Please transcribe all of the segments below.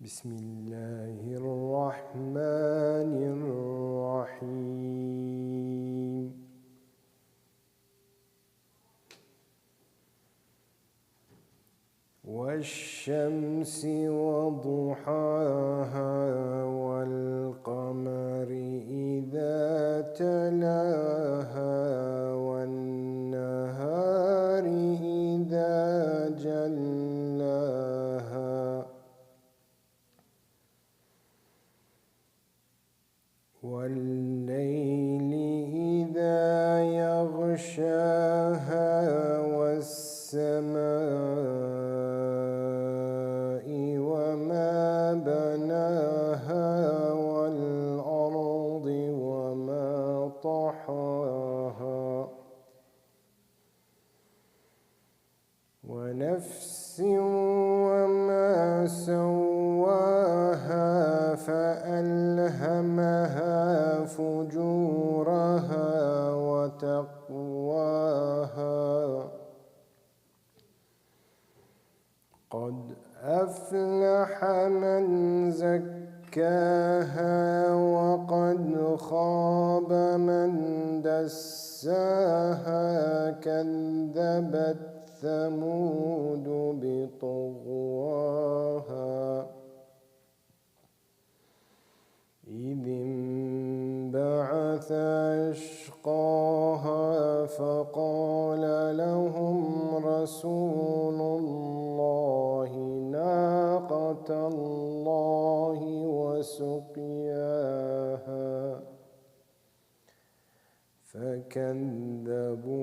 بسم الله الرحمن الرحيم. والشمس وضحاها والقمر إذا تلاها والنهار إذا جلاها والليل إذا يغشاها والسماء وما بناها والأرض وما طحاها ونفس وما سواها فألهمها فجورها وتقواها قد أفلح من زكاها وقد خاب من دساها كذبت ثمود بطغواها إذ انبعث أشقاها فقال لهم رسول الله ناقة الله وسقياها فكذبوه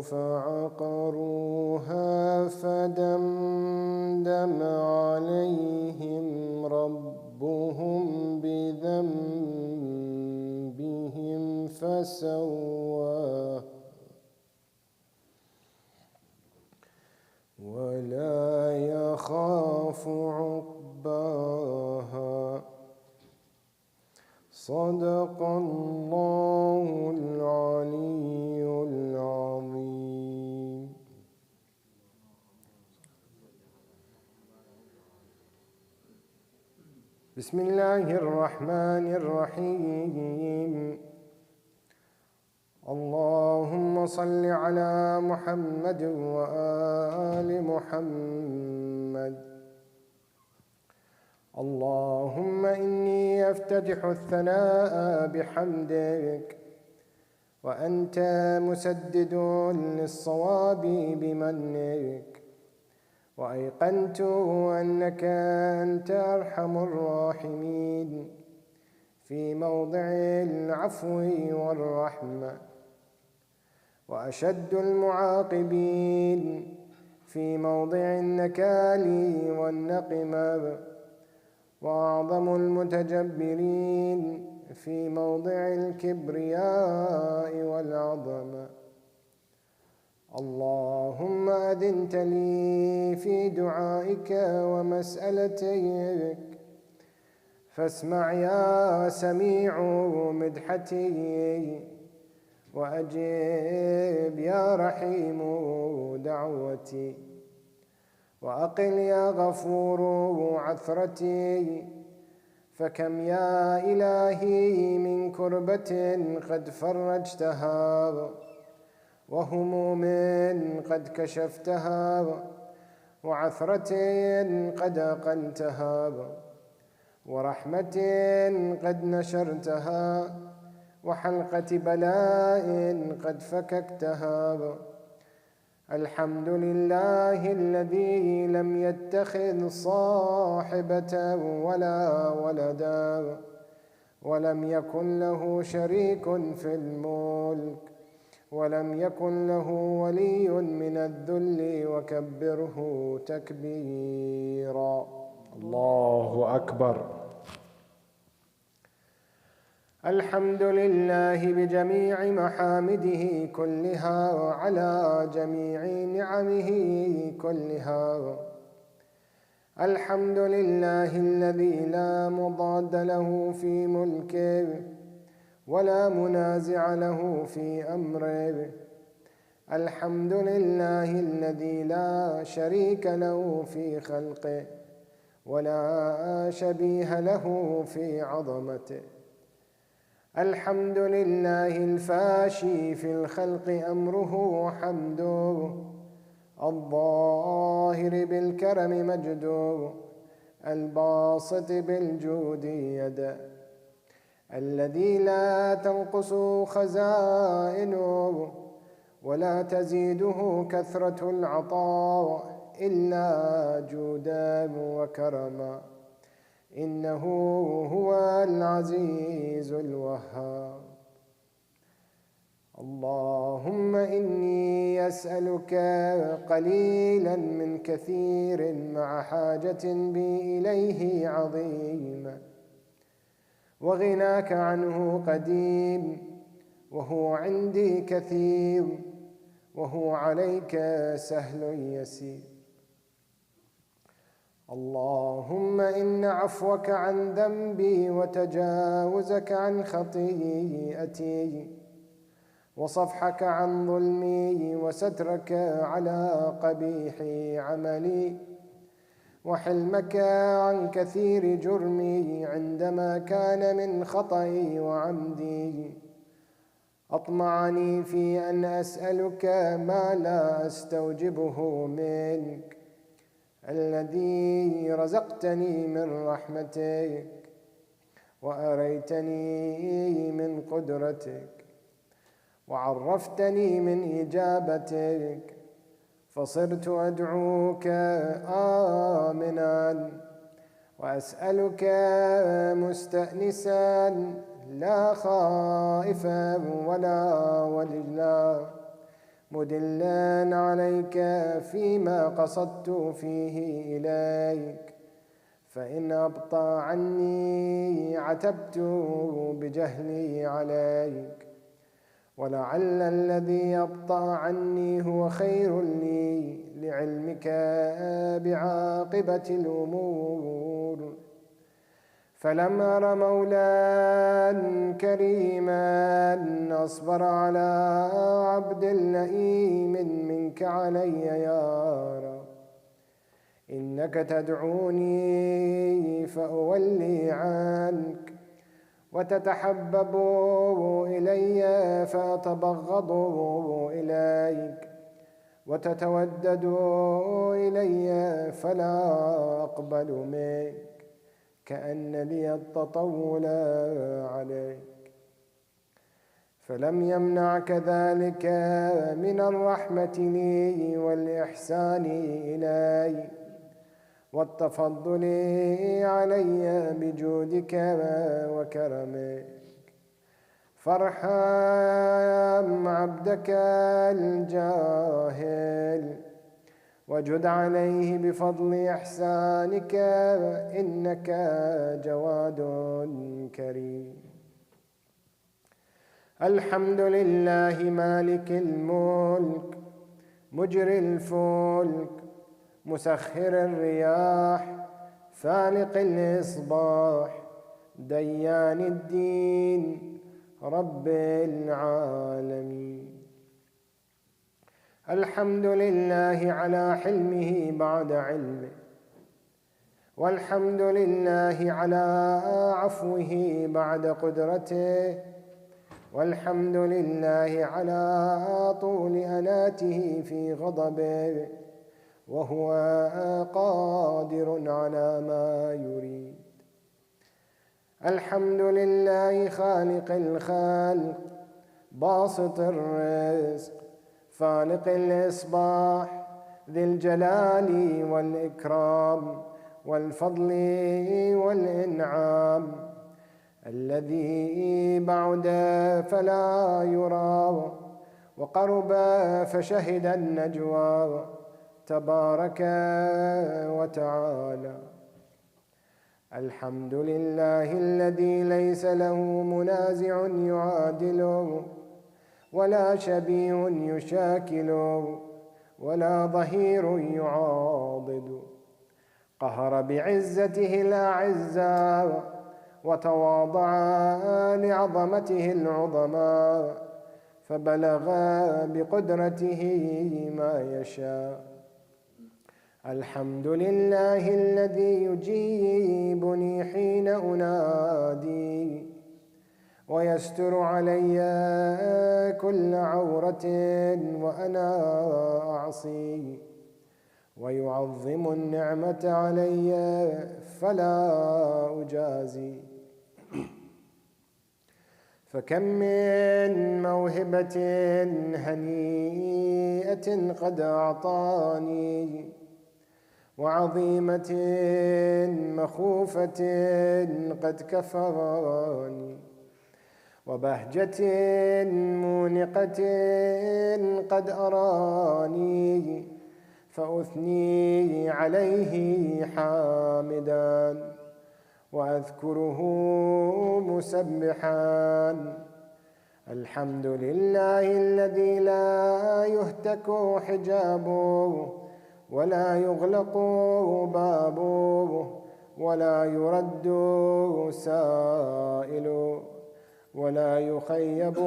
فعقروها فدمدم عليهم ربهم بذنبهم فسواها ولا يخاف عقباها. صدق الله العلي العظيم. بسم الله الرحمن الرحيم. اللهم صل على محمد وآل محمد. اللهم إني أفتتح الثناء بحمدك وأنت مسدد للصواب بمنك وأيقنت أنك أنت أرحم الراحمين في موضع العفو والرحمة وأشد المعاقبين في موضع النكال والنقمة وأعظم المتجبرين في موضع الكبرياء والعظمة. اللهم أذنت لي في دعائك ومسألتك فاسمع يا سميع مدحتي وأجب يا رحيم دعوتي وأقل يا غفور عثرتي فكم يا إلهي من كربة قد فرجتها وهموم قد كشفتها وعثرة قد أقلتها ورحمة قد نشرتها وحلقة بلاء قد فككتها. الحمد لله الذي لم يتخذ صاحبة ولا ولدا ولم يكن له شريك في الملك ولم يكن له ولي من الذل وكبره تكبيرا. الله أكبر. الحمد لله بجميع محامده كلها على جميع نعمه كلها. الحمد لله الذي لا مضاد له في ملكه ولا منازع له في أمره. الحمد لله الذي لا شريك له في خلقه ولا شبيه له في عظمته. الحمد لله الفاشي في الخلق أمره حمده، الظاهر بالكرم مجده، الباسط بالجود يده، الذي لا تنقص خزائنه ولا تزيده كثرة العطاء إلا جودا وكرما، إنه هو العزيز الوهاب. اللهم إني أسألك قليلا من كثير مع حاجة بي إليه عظيمة، وغناك عنه قديم، وهو عندي كثير، وهو عليك سهل يسير. اللهم إن عفوك عن ذنبي وتجاوزك عن خطيئتي وصفحك عن ظلمي وسترك على قبيح عملي وحلمك عن كثير جرمي عندما كان من خطئي وعمدي أطمعني في أن أسألك ما لا أستوجبه منك، الذي رزقتني من رحمتك وأريتني من قدرتك وعرفتني من إجابتك، فصرت أدعوك آمنا وأسألك مستأنسا لا خائفا ولا وجلا، مدلا عليك فيما قصدت فيه إليك، فإن أبطأ عني عتبت بجهلي عليك، ولعل الذي أبطأ عني هو خير لي لعلمك بعاقبة الأمور. فلم أر مولا كريما أصبر على عبد لئيم منك علي يا رب. إنك تدعوني فأولي عنك، وتتحبب إلي فأتبغض إليك، وتتودد إلي فلا أقبل منك، كأن لي التطول عليك. فلم يمنعك ذلك من الرحمة لي والإحسان إلي والتفضل علي بجودك وكرمك، فارحم عبدك الجاهل وجد عليه بفضل إحسانك، إنك جواد كريم. الحمد لله مالك الملك مجري الفلك مسخر الرياح فالق الإصباح ديان الدين رب العالمين. الحمد لله على حلمه بعد علمه، والحمد لله على عفوه بعد قدرته، والحمد لله على طول أناته في غضبه، وهو قادر على ما يريد. الحمد لله خالق الخلق باسط الرزق فالق الإصباح ذي الجلال والإكرام والفضل والإنعام، الذي بعد فلا يرى وقرب فشهد النجوى تبارك وتعالى. الحمد لله الذي ليس له منازع يعادله ولا شبيه يشاكله ولا ظهير يعاضد، قهر بعزته الأعزاء وتواضع لعظمته العظماء، فبلغ بقدرته ما يشاء، الحمد لله الذي يجيبني حين أنادي ويستر علي كل عورة وأنا أعصي ويعظم النعمة علي فلا أجازي. فكم من موهبة هنيئة قد أعطاني وعظيمة مخوفة قد كفاني وبهجة مونقة قد أراني فأثني عليه حامدا وأذكره مسبحا. الحمد لله الذي لا يهتك حجابه ولا يغلق بابه ولا يرد سائل ولا يخيب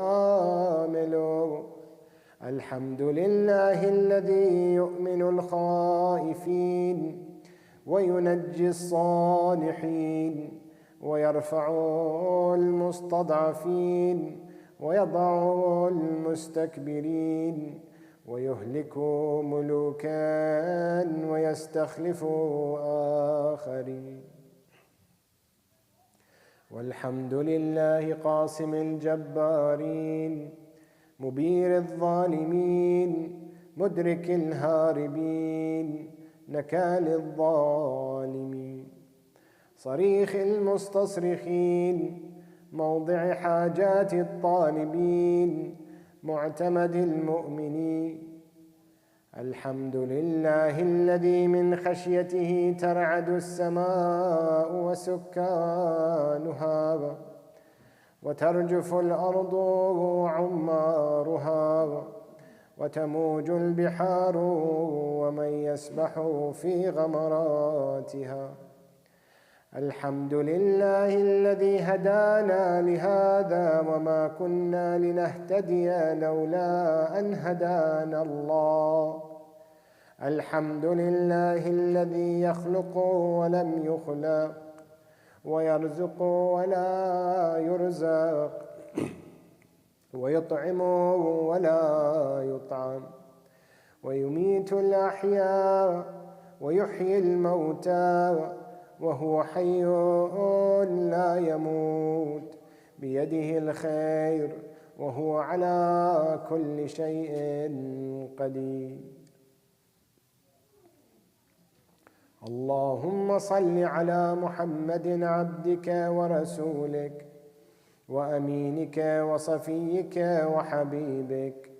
آمل. الحمد لله الذي يؤمن الخائفين وينجي الصالحين ويرفع المستضعفين ويضع المستكبرين ويهلك ملوكا ويستخلف آخرين. والحمد لله قاسم الجبارين مبير الظالمين مدرك الهاربين نكال الظالمين صريخ المستصرخين موضع حاجات الطالبين معتمد المؤمنين. الحمد لله الذي من خشيته ترعد السماء وسكانها وترجف الأرض وعمارها وتموج البحار ومن يسبح في غمراتها. الحمد لله الذي هدانا لهذا وما كنا لنهتدي لولا أن هدانا الله. الحمد لله الذي يخلق ولم يخلق ويرزق ولا يرزق ويطعم ولا يطعم ويميت الأحياء ويحيي الموتى وهو حي لا يموت بيده الخير وهو على كل شيء قدير. اللهم صل على محمد عبدك ورسولك وأمينك وصفيك وحبيبك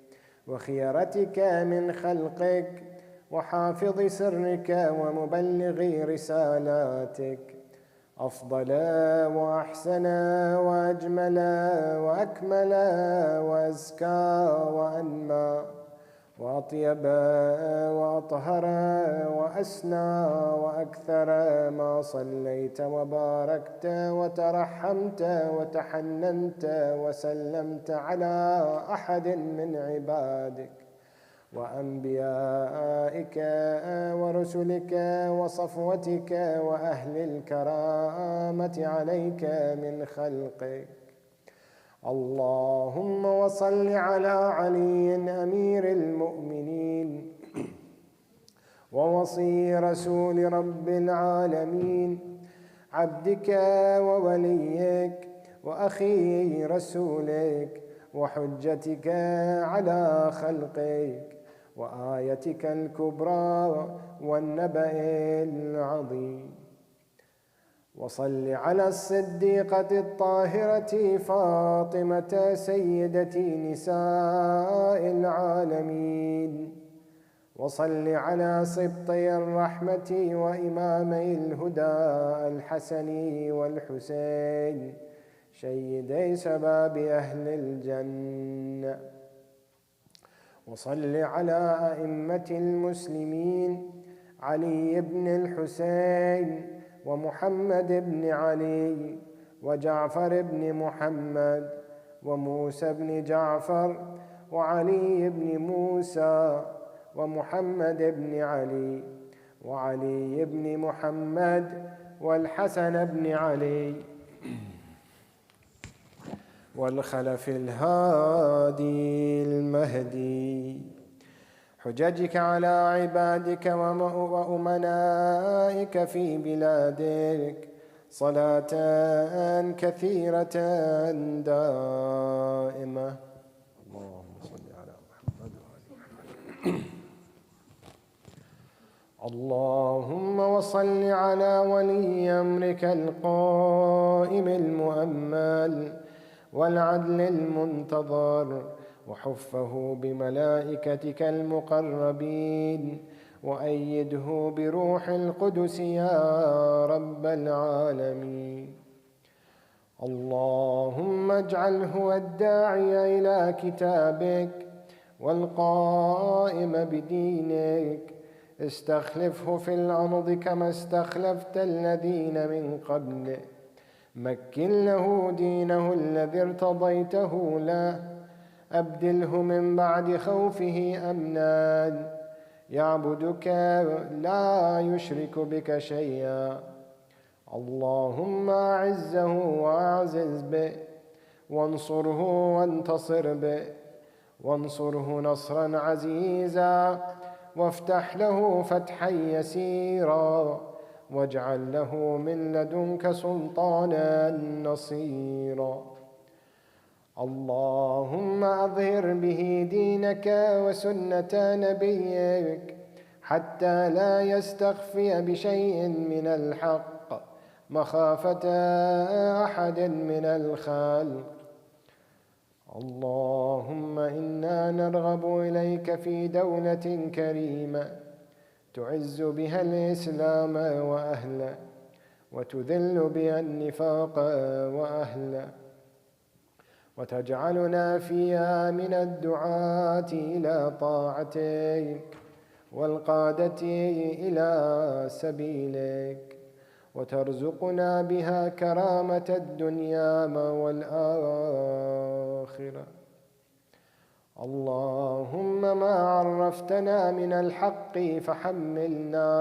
وخيرتك من خلقك وحافظ سرك ومبلغ رسالاتك أفضل وأحسن وأجمل وأكمل وأزكى وأنمى وأطيب وأطهر وأسنى وأكثر ما صليت وباركت وترحمت وتحننت وسلمت على أحد من عبادك وأنبيائك ورسلك وصفوتك وأهل الكرامة عليك من خلقك. اللهم وصل على علي أمير المؤمنين ووصي رسول رب العالمين عبدك ووليك وأخي رسولك وحجتك على خلقك وآيتك الكبرى والنبأ العظيم. وصل على الصديقة الطاهرة فاطمة سيدة نساء العالمين. وصل على سبطي الرحمة وإمامي الهدى الحسن والحسين سيدي شباب أهل الجنة. وصل على أئمة المسلمين علي بن الحسين ومحمد بن علي وجعفر بن محمد وموسى بن جعفر وعلي بن موسى ومحمد بن علي وعلي بن محمد والحسن بن علي والخلف الهادي المهدي، حججك على عبادك وأمنائك في بلادك صلاة كثيرة دائمة. اللهم صل على محمد وآل محمد. اللهم وصل على ولي أمرك القائم المؤمل والعدل المنتظر، وحفه بملائكتك المقربين، وأيده بروح القدس يا رب العالمين. اللهم اجعله الداعي إلى كتابك والقائم بدينك، استخلفه في الأرض كما استخلفت الذين من قبله، مكن له دينه الذي ارتضيته له، أبدله من بعد خوفه أمنا، يعبدك لا يشرك بك شيئا. اللهم أعزه وأعزز به، وانصره وانتصر به، وانصره نصرا عزيزا، وافتح له فتحا يسيرا، واجعل له من لدنك سلطانا نصيرا. اللهم أظهر به دينك وسنة نبيك، حتى لا يستخفي بشيء من الحق مخافة أحد من الخلق. اللهم إنا نرغب إليك في دولة كريمة تعز بها الإسلام وأهله، وتذل بها النفاق وأهله، وتجعلنا فيها من الدعاة إلى طاعتك والقادة إلى سبيلك، وترزقنا بها كرامة الدنيا والآخرة. اللهم ما عرفتنا من الحق فحملنا،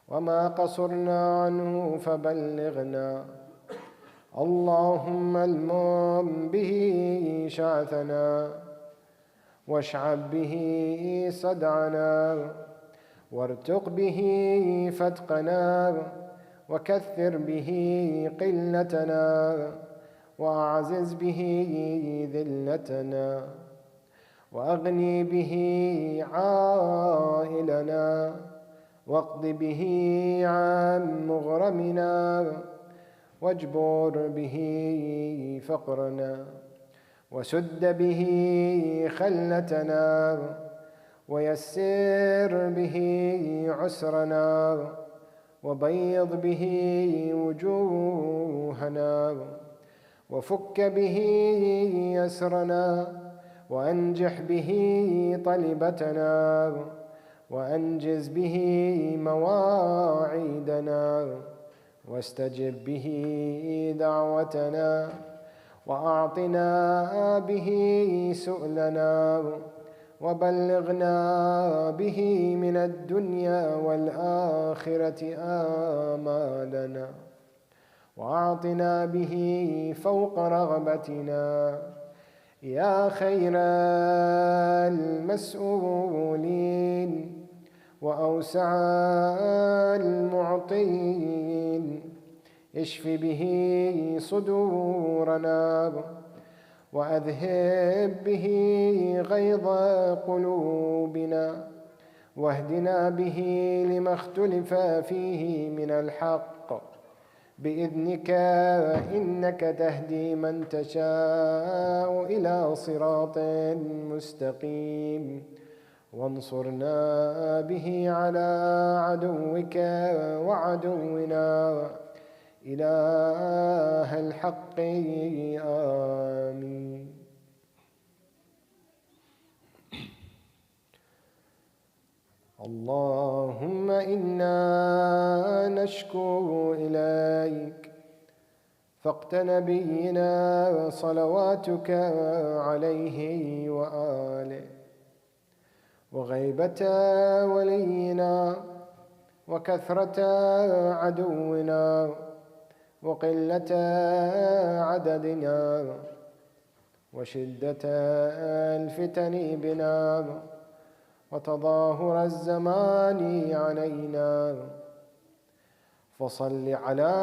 وما قصرنا عنه فبلغنا. اللهم المم به شعثنا، واشعب به صدعنا، وارتق به فتقنا، وكثر به قلتنا، وأعزز به ذلتنا، وأغني به عائلنا، واقض به عن مغرمنا، واجبر به فقرنا، وسد به خلتنا، ويسر به عسرنا، وبيض به وجوهنا، وفك به يسرنا، وأنجح به طلبتنا، وأنجز به مواعيدنا، واستجب به دعوتنا، وأعطنا به سؤلنا، وبلغنا به من الدنيا والآخرة آمالنا، وأعطنا به فوق رغبتنا يا خير المسؤولين وأوسع المعطين. اشف به صدورنا، وأذهب به غيظ قلوبنا، واهدنا به لما اختلف فيه من الحق بإذنك، إنك تهدي من تشاء إلى صراط مستقيم. وانصرنا به على عدوك وعدونا إله الحق، آمين. اللهم إنا نشكو إليك فقد نبينا صلواتك عليه وآله، وغيبة ولينا وكثرة عدونا وقلة عددنا وشدة الفتن بنا وتظاهر الزمان علينا، فصل على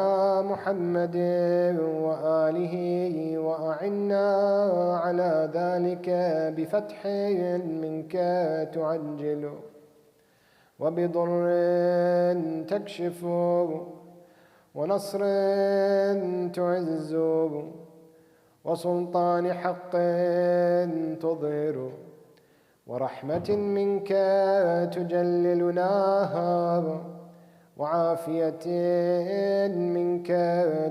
محمد وآله وأعنا على ذلك بفتح منك تعجل وبضر تكشف ونصر تعز وسلطان حق تظهر ورحمة منك تجللناها وعافية منك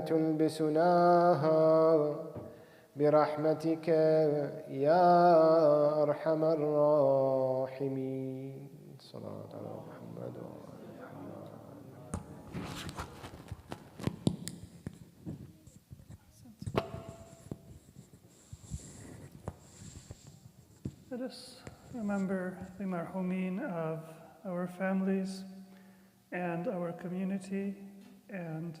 تلبسناها برحمتك يا أرحم الراحمين. صلاة على محمد وآل محمد. Let us remember the marhumin of our families and our community and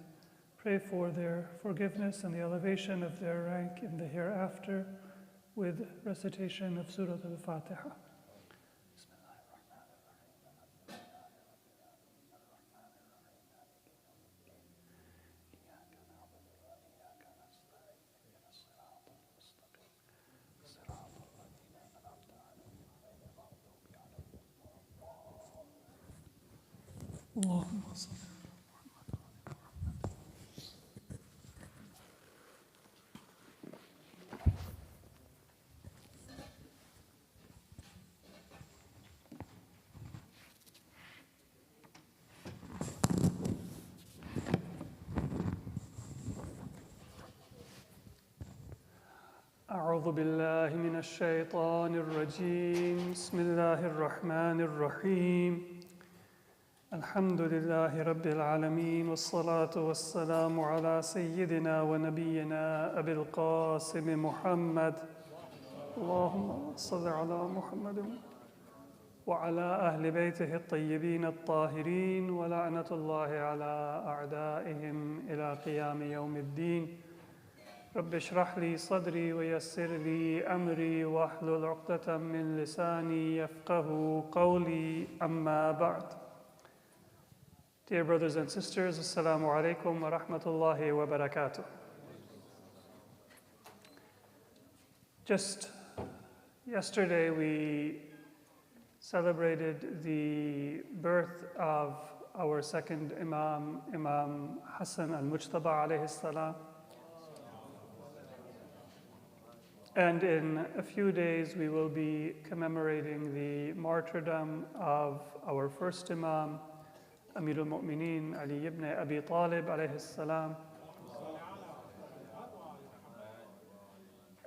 pray for their forgiveness and the elevation of their rank in the hereafter with recitation of Surah Al-Fatiha. اللهم صل أعوذ بالله من الشيطان الرجيم. بسم الله الرحمن الرحيم. الحمد لله رب العالمين والصلاة والسلام على سيدنا ونبينا أبي القاسم محمد. اللهم صل على محمد وعلى أهل بيته الطيبين الطاهرين ولعنة الله على أعدائهم إلى قيام يوم الدين. رب اشرح لي صدري ويسر لي أمري واحلل عقدة من لساني يفقه قولي. أما بعد. Dear brothers and sisters, Assalamu alaikum wa rahmatullahi wa barakatuh. Just yesterday we celebrated the birth of our second Imam, Imam Hassan al-Mujtaba alayhi salam. And in a few days we will be commemorating the martyrdom of our first Imam, Amir al-Mu'mineen Ali ibn Abi Talib alayhi salam.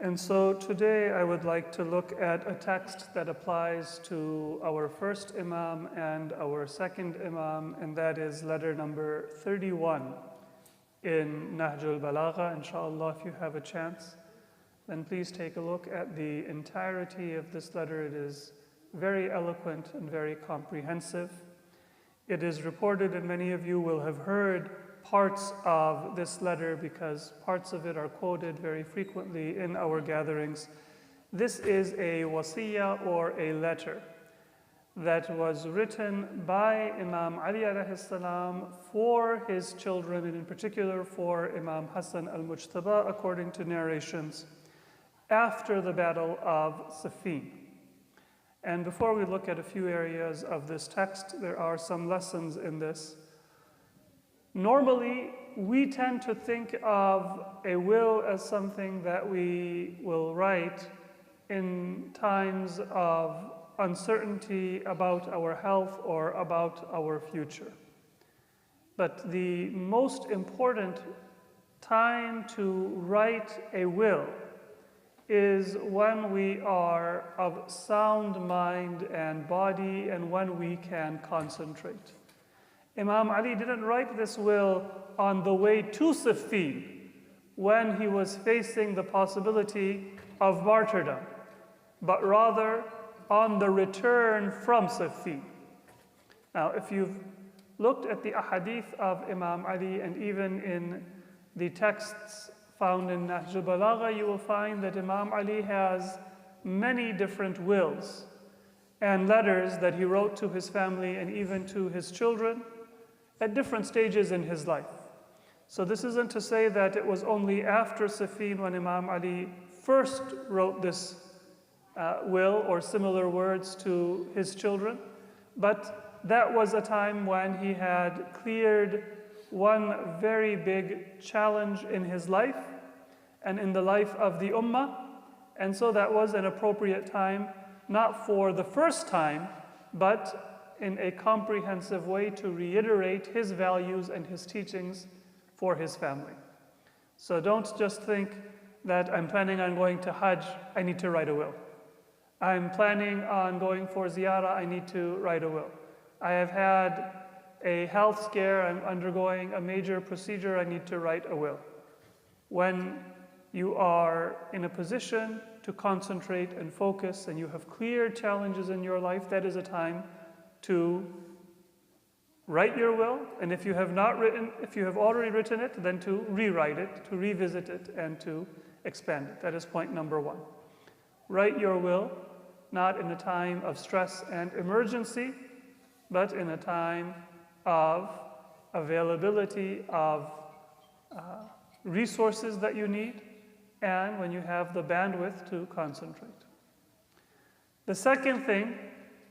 And so today I would like to look at a text that applies to our first Imam and our second Imam, and that is letter number 31 in Nahj al-Balagha. Inshallah, if you have a chance, then please take a look at the entirety of this letter. It is very eloquent and very comprehensive. It is reported, and many of you will have heard parts of this letter because parts of it are quoted very frequently in our gatherings. This is a wasiyah or a letter that was written by Imam Ali alayhi salam for his children, and in particular for Imam Hassan al-Mujtaba, according to narrations, after the Battle of Siffin. And before we look at a few areas of this text, there are some lessons in this. Normally, we tend to think of a will as something that we will write in times of uncertainty about our health or about our future. But the most important time to write a will is when we are of sound mind and body and when we can concentrate. Imam Ali didn't write this will on the way to Siffin when he was facing the possibility of martyrdom, but rather on the return from Siffin. Now, if you've looked at the ahadith of Imam Ali, and even in the texts found in Nahj al-Balagha, you will find that Imam Ali has many different wills and letters that he wrote to his family and even to his children at different stages in his life. So this isn't to say that it was only after Siffin when Imam Ali first wrote this will or similar words to his children, but that was a time when he had cleared one very big challenge in his life and in the life of the Ummah, and so that was an appropriate time, not for the first time, but in a comprehensive way to reiterate his values and his teachings for his family. So don't just think that I'm planning on going to Hajj, I need to write a will. I'm planning on going for ziyarah, I need to write a will. I have had a health scare, I'm undergoing a major procedure, I need to write a will. When you are in a position to concentrate and focus and you have clear challenges in your life, that is a time to write your will, and if you have already written it, then to rewrite it, to revisit it, and to expand it. That is point number one. Write your will, not in a time of stress and emergency, but in a time of availability of resources that you need, and when you have the bandwidth to concentrate. The second thing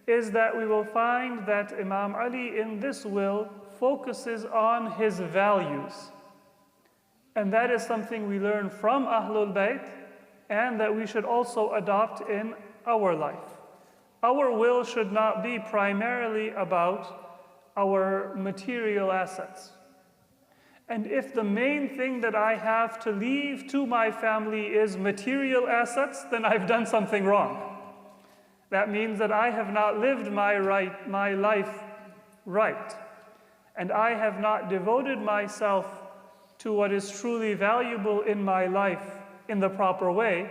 is that we will find that Imam Ali in this will focuses on his values. And that is something we learn from Ahlul Bayt, and that we should also adopt in our life. Our will should not be primarily about our material assets. And if the main thing that I have to leave to my family is material assets, then I've done something wrong. That means that I have not lived my life right. And I have not devoted myself to what is truly valuable in my life in the proper way.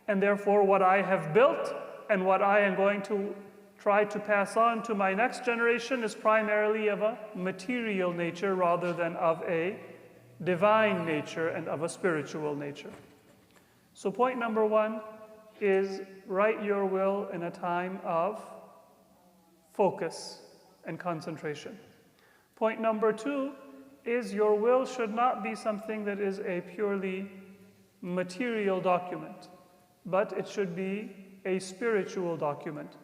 And therefore, what I have built and what I am going to try to pass on to my next generation is primarily of a material nature rather than of a divine nature and of a spiritual nature. So point number one is write your will in a time of focus and concentration. Point number two is your will should not be something that is a purely material document, but it should be a spiritual document.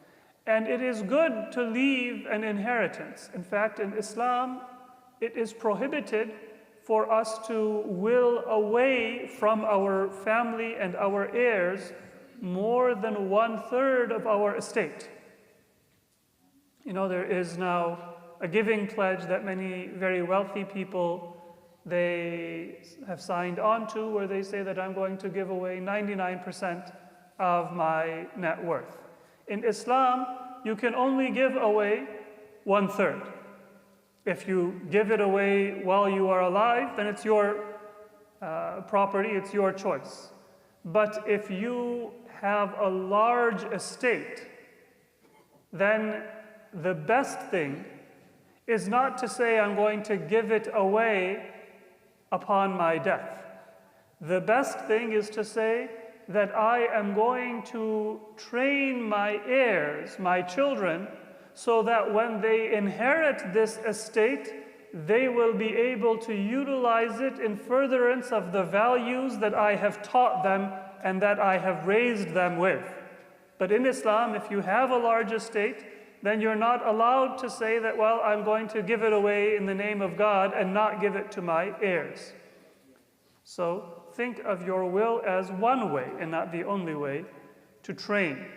And it is good to leave an inheritance. In fact, in Islam, it is prohibited for us to will away from our family and our heirs more than 1/3 of our estate. You know, there is now a giving pledge that many very wealthy people, they have signed on to, where they say that I'm going to give away 99% of my net worth. In Islam, you can only give away 1/3. If you give it away while you are alive, then it's your property, it's your choice. But if you have a large estate, then the best thing is not to say I'm going to give it away upon my death. The best thing is to say that I am going to train my heirs, my children, so that when they inherit this estate, they will be able to utilize it in furtherance of the values that I have taught them and that I have raised them with. But in Islam, if you have a large estate, then you're not allowed to say that, well, I'm going to give it away in the name of God and not give it to my heirs. So think of your will as one way, and not the only way, to train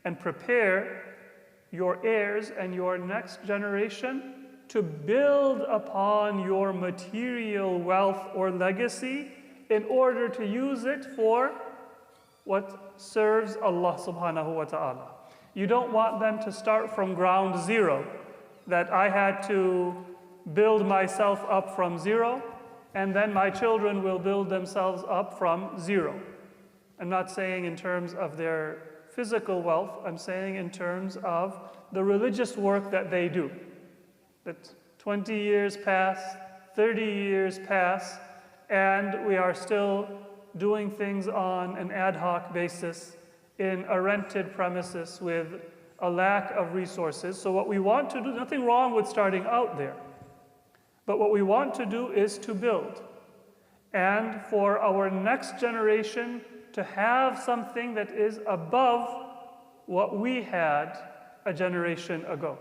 and prepare your heirs and your next generation to build upon your material wealth or legacy in order to use it for what serves Allah subhanahu wa ta'ala. You don't want them to start from ground zero, that I had to build myself up from zero, and then my children will build themselves up from zero. I'm not saying in terms of their physical wealth. I'm saying in terms of the religious work that they do. That 20 years pass, 30 years pass, and we are still doing things on an ad hoc basis in a rented premises with a lack of resources. So what we want to do, nothing wrong with starting out there, but what we want to do is to build. And for our next generation to have something that is above what we had a generation ago.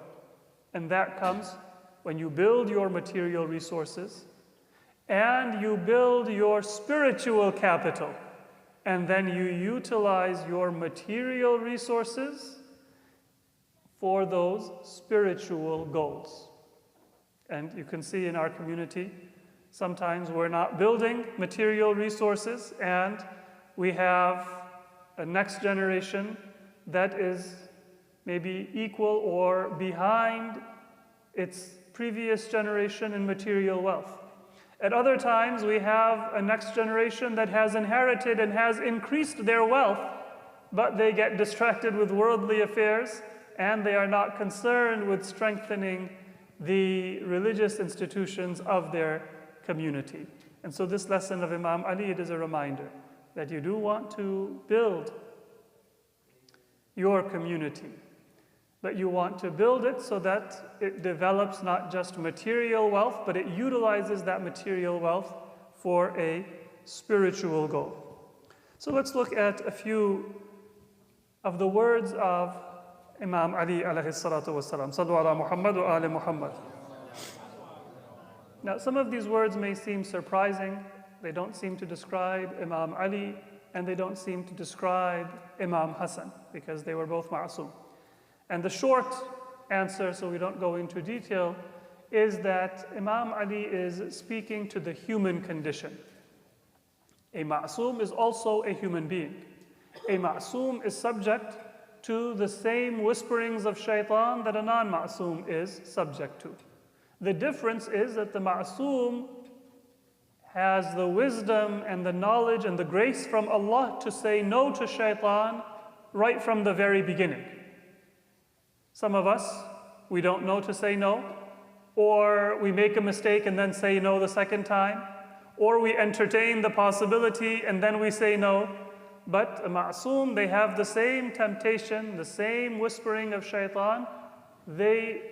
And that comes when you build your material resources and you build your spiritual capital, and then you utilize your material resources for those spiritual goals. And you can see in our community, sometimes we're not building material resources and we have a next generation that is maybe equal or behind its previous generation in material wealth. At other times, we have a next generation that has inherited and has increased their wealth, but they get distracted with worldly affairs and they are not concerned with strengthening the religious institutions of their community. And so this lesson of Imam Ali, it is a reminder that you do want to build your community, but you want to build it so that it develops not just material wealth, but it utilizes that material wealth for a spiritual goal. So let's look at a few of the words of Imam Ali alayhi salatu wasalam. Sallu ala Muhammad wa ali Muhammad. Now, some of these words may seem surprising. They don't seem to describe Imam Ali, and they don't seem to describe Imam Hassan, because they were both ma'asum. And the short answer, so we don't go into detail, is that Imam Ali is speaking to the human condition. A ma'asum is also a human being. A ma'asum is subject to the same whisperings of shaitan that a non-ma'asum is subject to. The difference is that the ma'asum has the wisdom and the knowledge and the grace from Allah to say no to shaitan right from the very beginning. Some of us, we don't know to say no, or we make a mistake and then say no the second time, or we entertain the possibility and then we say no. But a ma'asum, they have the same temptation, the same whispering of shaitan. They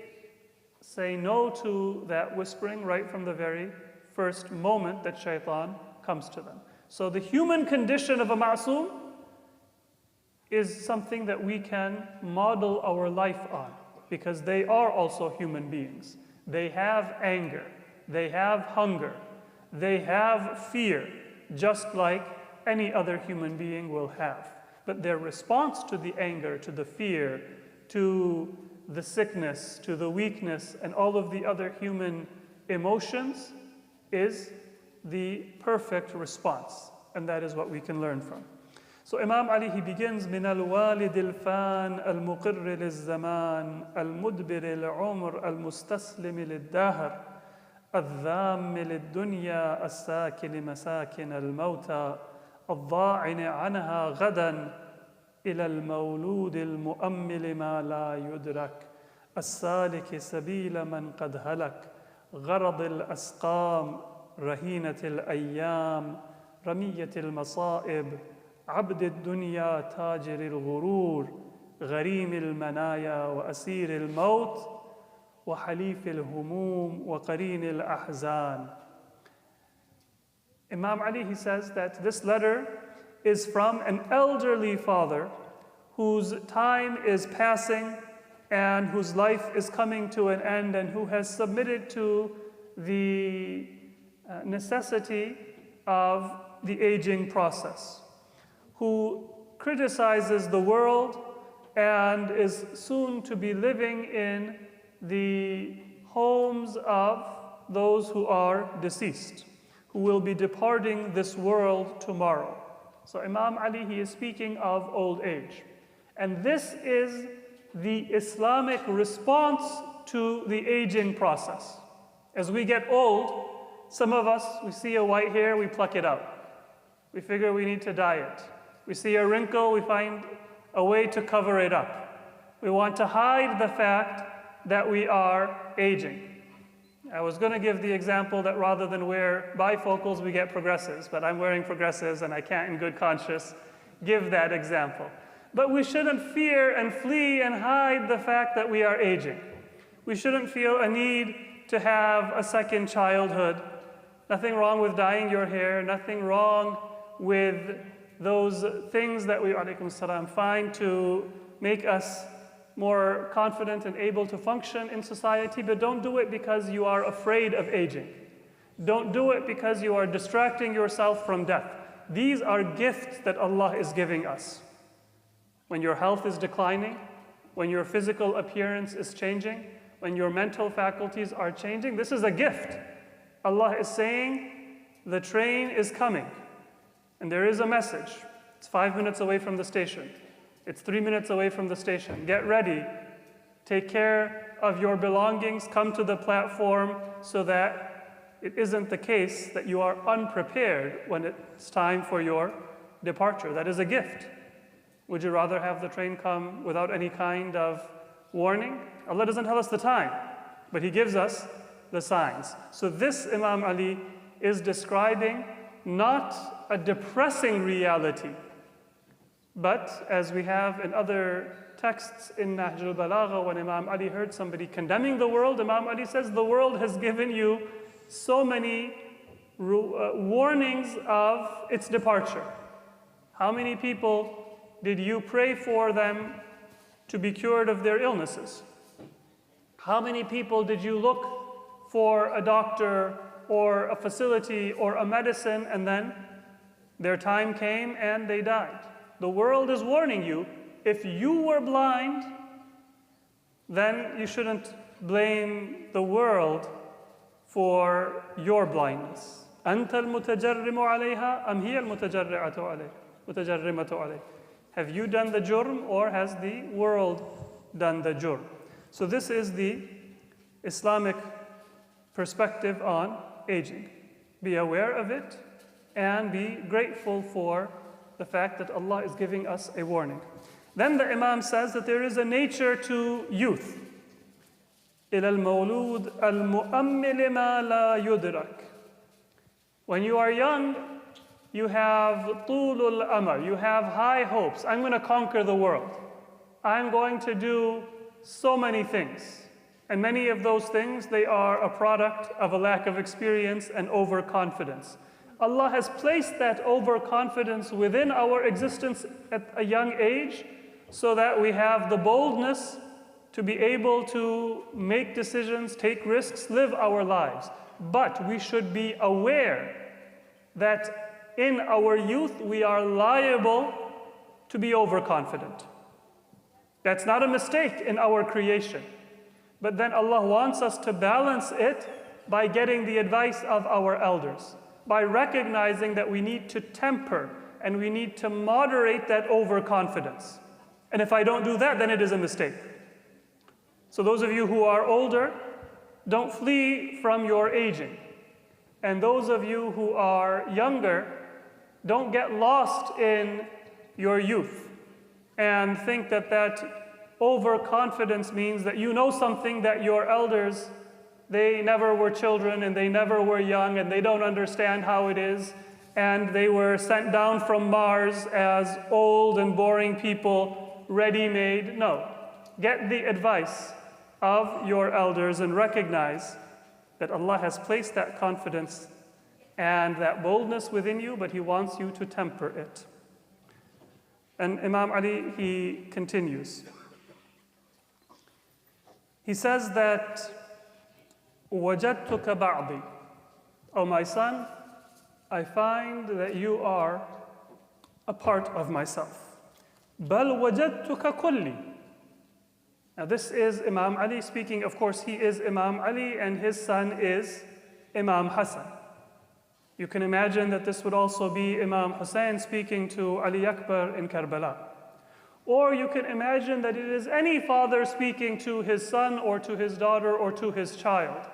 say no to that whispering right from the very first moment that shaitan comes to them. So the human condition of a ma'asum is something that we can model our life on, because they are also human beings. They have anger, they have hunger, they have fear, just like any other human being will have. But their response to the anger, to the fear, to the sickness, to the weakness, and all of the other human emotions is the perfect response. And that is what we can learn from. So Imam Ali, he begins, مِنَ الْوَالِدِ الْفَانِ الْمُقِرِّ لِلزَّمَانِ الْمُدْبِرِ الْعُمْرِ الْمُسْتَسْلِمِ لِلدَّهْرِ الذَّامِّ لِلدُّنْيَا السَّاكِنِ مَسَاكِنَ الْمَوْتَى الضَّاعِنِ عَنْهَا غَدًا إلى المولود المؤمل ما لا يدرك السالك سبيل من قد هلك غرض الأسقام رهينة الأيام رمية المصائب عبد الدنيا تاجر الغرور غريم المنايا وأسير الموت وحليف الهموم وقرين الأحزان. Imam Ali, he says that this letter is from an elderly father whose time is passing and whose life is coming to an end, and who has submitted to the necessity of the aging process, who criticizes the world and is soon to be living in the homes of those who are deceased, who will be departing this world tomorrow. So Imam Ali, he is speaking of old age. And this is the Islamic response to the aging process. As we get old, some of us, we see a white hair, we pluck it out. We figure we need to dye it. We see a wrinkle, we find a way to cover it up. We want to hide the fact that we are aging. I was going to give the example that rather than wear bifocals, we get progressives, but I'm wearing progressives and I can't in good conscience give that example. But we shouldn't fear and flee and hide the fact that we are aging. We shouldn't feel a need to have a second childhood. Nothing wrong with dyeing your hair, nothing wrong with those things that we, alaykum salam, find to make us more confident and able to function in society, but don't do it because you are afraid of aging. Don't do it because you are distracting yourself from death. These are gifts that Allah is giving us. When your health is declining, when your physical appearance is changing, when your mental faculties are changing, this is a gift. Allah is saying, the train is coming, and there is a message. It's 5 minutes away from the station. It's 3 minutes away from the station. Get ready. Take care of your belongings. Come to the platform so that it isn't the case that you are unprepared when it's time for your departure. That is a gift. Would you rather have the train come without any kind of warning? Allah doesn't tell us the time, but He gives us the signs. So this Imam Ali is describing not a depressing reality, but as we have in other texts in Nahj al-Balagha, when Imam Ali heard somebody condemning the world, Imam Ali says, the world has given you so many warnings of its departure. How many people did you pray for them to be cured of their illnesses? How many people did you look for a doctor or a facility or a medicine, and then their time came and they died? The world is warning you. If you were blind, then you shouldn't blame the world for your blindness. أنت المتجرم عليها أم هي المتجرمة عليه? Have you done the jurm, or has the world done the jurm? So this is the Islamic perspective on aging. Be aware of it and be grateful for the fact that Allah is giving us a warning. Then the Imam says that there is a nature to youth. إلى المولود المؤمل ما لا يدرك. When you are young, you have طول الأمل, you have high hopes. I'm going to conquer the world. I'm going to do so many things. And many of those things, they are a product of a lack of experience and overconfidence. Allah has placed that overconfidence within our existence at a young age so that we have the boldness to be able to make decisions, take risks, live our lives. But we should be aware that in our youth we are liable to be overconfident. That's not a mistake in our creation. But then Allah wants us to balance it by getting the advice of our elders, by recognizing that we need to temper and we need to moderate that overconfidence. And if I don't do that, then it is a mistake. So those of you who are older, don't flee from your aging. And those of you who are younger, don't get lost in your youth and think that that overconfidence means that you know something that your elders, they never were children and they never were young and they don't understand how it is, and they were sent down from Mars as old and boring people, ready-made. No. Get the advice of your elders and recognize that Allah has placed that confidence and that boldness within you, but He wants you to temper it. And Imam Ali, he continues. He says that, وَجَدْتُكَ بَعْضِي. O my son, I find that you are a part of myself. بَلْ وَجَدْتُكَ كُلِّي. Now this is Imam Ali speaking. Of course, he is Imam Ali and his son is Imam Hassan. You can imagine that this would also be Imam Hussein speaking to Ali Akbar in Karbala. Or you can imagine that it is any father speaking to his son or to his daughter or to his child.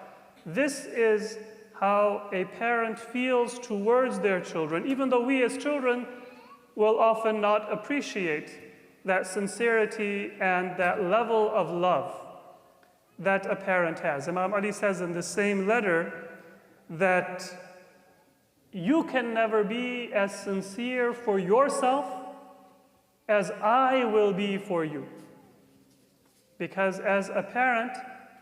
This is how a parent feels towards their children, even though we as children will often not appreciate that sincerity and that level of love that a parent has. Imam Ali says in the same letter that you can never be as sincere for yourself as I will be for you. Because as a parent,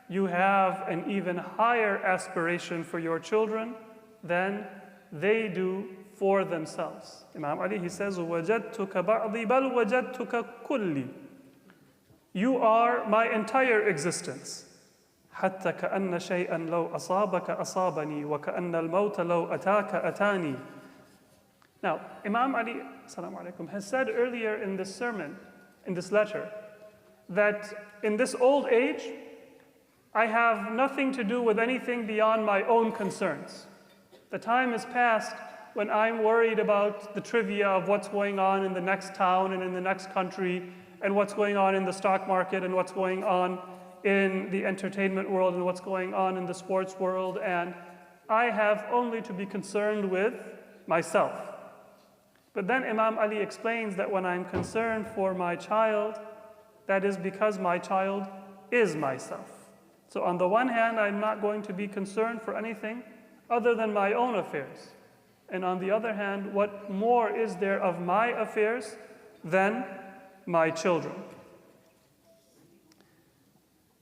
you have an even higher aspiration for your children than they do for themselves. Imam Ali, he says, وَجَدْتُكَ بَعْضِي بَلْ وَجَدْتُكَ كُلِّي. You are my entire existence. حتى كأن شيئا لو أصابك أصابني وكأن الموت لو أتاك أتاني. Now, Imam Ali has said earlier in this sermon, in this letter, that in this old age, I have nothing to do with anything beyond my own concerns. The time is past when I'm worried about the trivia of what's going on in the next town and in the next country, and what's going on in the stock market, and what's going on in the entertainment world, and what's going on in the sports world, and I have only to be concerned with myself. But then Imam Ali explains that when I'm concerned for my child, that is because my child is myself. So on the one hand, I'm not going to be concerned for anything other than my own affairs. And on the other hand, what more is there of my affairs than my children?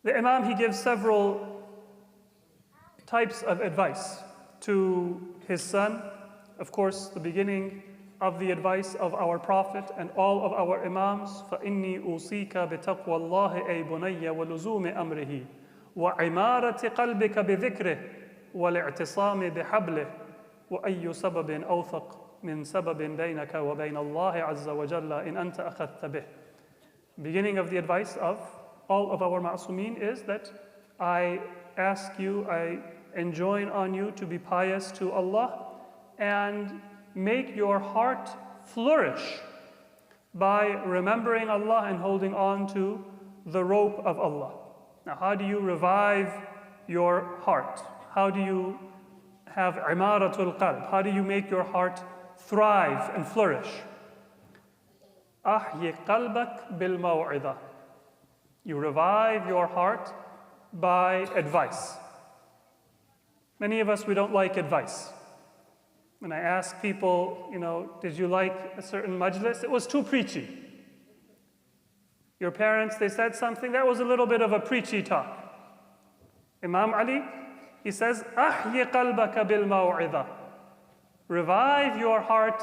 The Imam, he gives several types of advice to his son. Of course, the beginning of the advice of our Prophet and all of our Imams, فَإِنِّي أُوصِيكَ بِتَقْوَى اللَّهِ أَيْ بُنَيَّ وَلُزُومِ أَمْرِهِ وَعِمَارَةِ قَلْبِكَ بِذِكْرِهِ وَالِاعْتِصَامِ بِحَبْلِهِ وَأَيُّ سَبَبٍ أَوْثَقْ مِنْ سَبَبٍ بَيْنَكَ وَبَيْنَ اللَّهِ عَزَّ وَجَلَّ إِنْ أَنْتَ أَخَذْتَ بِهِ. Beginning of the advice of all of our ma'sumin is that I ask you, I enjoin on you to be pious to Allah and make your heart flourish by remembering Allah and holding on to the rope of Allah. Now, how do you revive your heart? How do you have imaratul qalb? How do you make your heart thrive and flourish? أحيي قلبك بالموعظة. You revive your heart by advice. Many of us, we don't like advice. When I ask people, did you like a certain majlis? It was too preachy. Your parents, they said something, that was a little bit of a preachy talk. Imam Ali, he says, أحيي قلبك بالموعظة. Revive your heart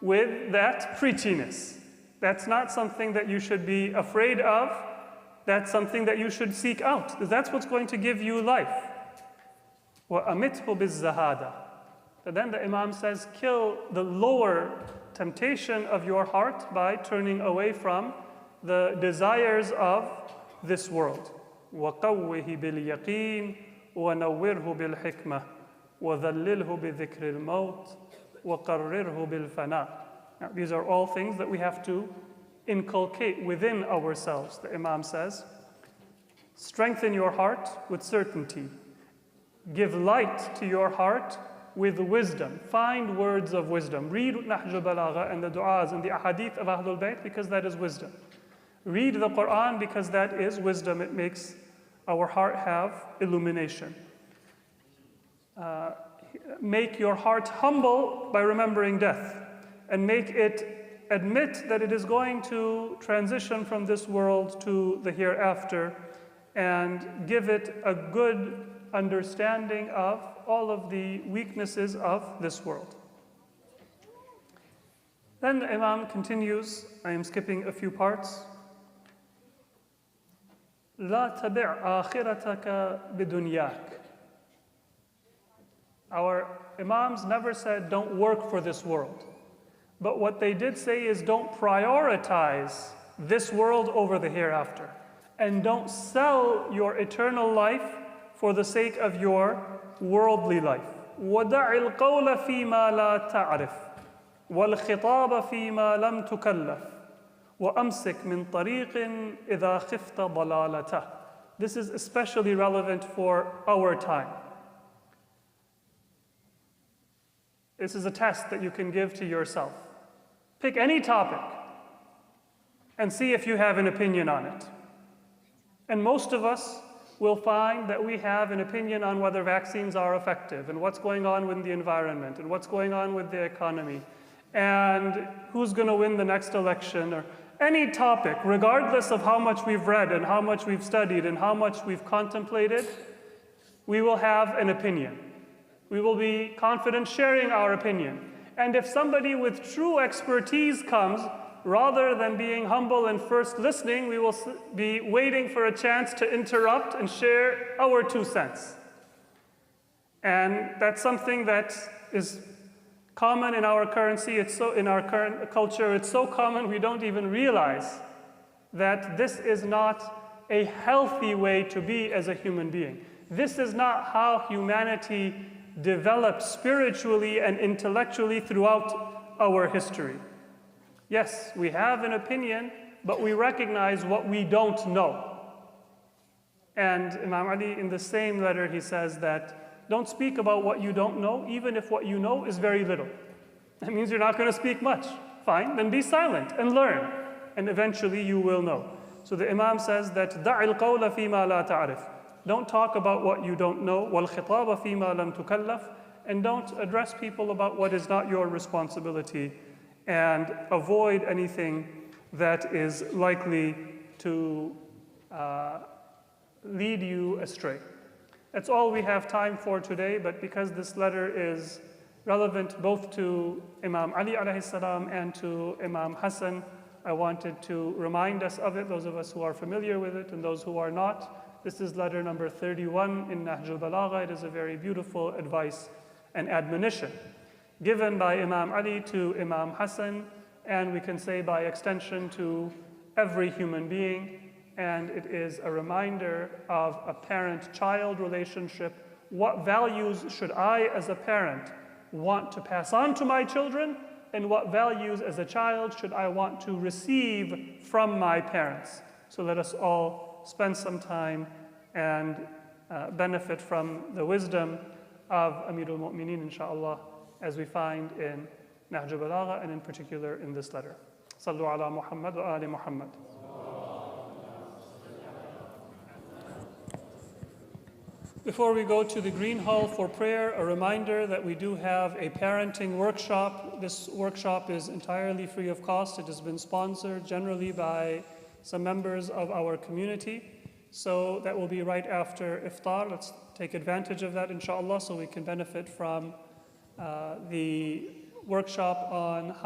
with that preachiness. That's not something that you should be afraid of. That's something that you should seek out, because that's what's going to give you life. وَأَمِتْهُ بِالزَّهَادَةِ. But then the Imam says, kill the lower temptation of your heart by turning away from the desires of this world. وَقَوِّهِ بِالْيَقِينِ وَنَوِّرْهُ بِالْحِكْمَةِ وَذَلِّلْهُ بِذِكْرِ الْمَوْتِ وَقَرِّرْهُ بِالْفَنَاءِ. Now, these are all things that we have to inculcate within ourselves. The Imam says, strengthen your heart with certainty. Give light to your heart with wisdom. Find words of wisdom. Read Nahj al-Balagha and the du'as and the ahadith of Ahlul Bayt, because that is wisdom. Read the Quran, because that is wisdom. It makes our heart have illumination. Make your heart humble by remembering death, and make it admit that it is going to transition from this world to the hereafter, and give it a good understanding of all of the weaknesses of this world. Then the Imam continues, I am skipping a few parts. لا تبع آخرتك بدنياك. Our Imams never said don't work for this world. But what they did say is don't prioritize this world over the hereafter. And don't sell your eternal life for the sake of your worldly life. وَدَعِ الْقَوْلَ فِي مَا لَا تَعْرِفْ وَالْخِطَابَ فِي مَا لَمْ تُكَلَّفْ وَأَمْسِكْ مِنْ طَرِيقٍ إِذَا خِفْتَ ضَلَالَتَهُ. This is especially relevant for our time. This is a test that you can give to yourself. Pick any topic and see if you have an opinion on it. And most of us will find that we have an opinion on whether vaccines are effective, and what's going on with the environment, and what's going on with the economy, and who's going to win the next election, or any topic, regardless of how much we've read and how much we've studied and how much we've contemplated, we will have an opinion. We will be confident sharing our opinion. And if somebody with true expertise comes, rather than being humble and first listening, we will be waiting for a chance to interrupt and share our 2 cents. And that's something that is common in our currency. In our current culture, it's so common we don't even realize that this is not a healthy way to be as a human being. This is not how humanity developed spiritually and intellectually throughout our history. Yes, we have an opinion, but we recognize what we don't know. And Imam Ali, in the same letter, he says that don't speak about what you don't know, even if what you know is very little. That means you're not going to speak much. Fine, then be silent and learn, and eventually you will know. So the Imam says that دَعِ الْقَوْلَ فِي مَا لَا تَعْرِفْ. Don't talk about what you don't know. وَالْخِطَابَ فِي مَا لَمْ تُكَلَّفْ. And don't address people about what is not your responsibility. And avoid anything that is likely to lead you astray. That's all we have time for today, but because this letter is relevant both to Imam Ali alayhi salam and to Imam Hassan, I wanted to remind us of it, those of us who are familiar with it and those who are not. This is letter number 31 in Nahj al-Balagha. It is a very beautiful advice and admonition given by Imam Ali to Imam Hassan, and we can say by extension to every human being. And it is a reminder of a parent-child relationship. What values should I, as a parent, want to pass on to my children, and what values as a child should I want to receive from my parents? So let us all spend some time and benefit from the wisdom of Amirul Mu'mineen, inshallah, as we find in Nahj al-Balagha, and in particular in this letter. Sallu ala Muhammad wa ali Muhammad. Before we go to the Green Hall for prayer, a reminder that we do have a parenting workshop. This workshop is entirely free of cost. It has been sponsored generally by some members of our community. So that will be right after iftar. Let's take advantage of that, inshallah, so we can benefit from the workshop on how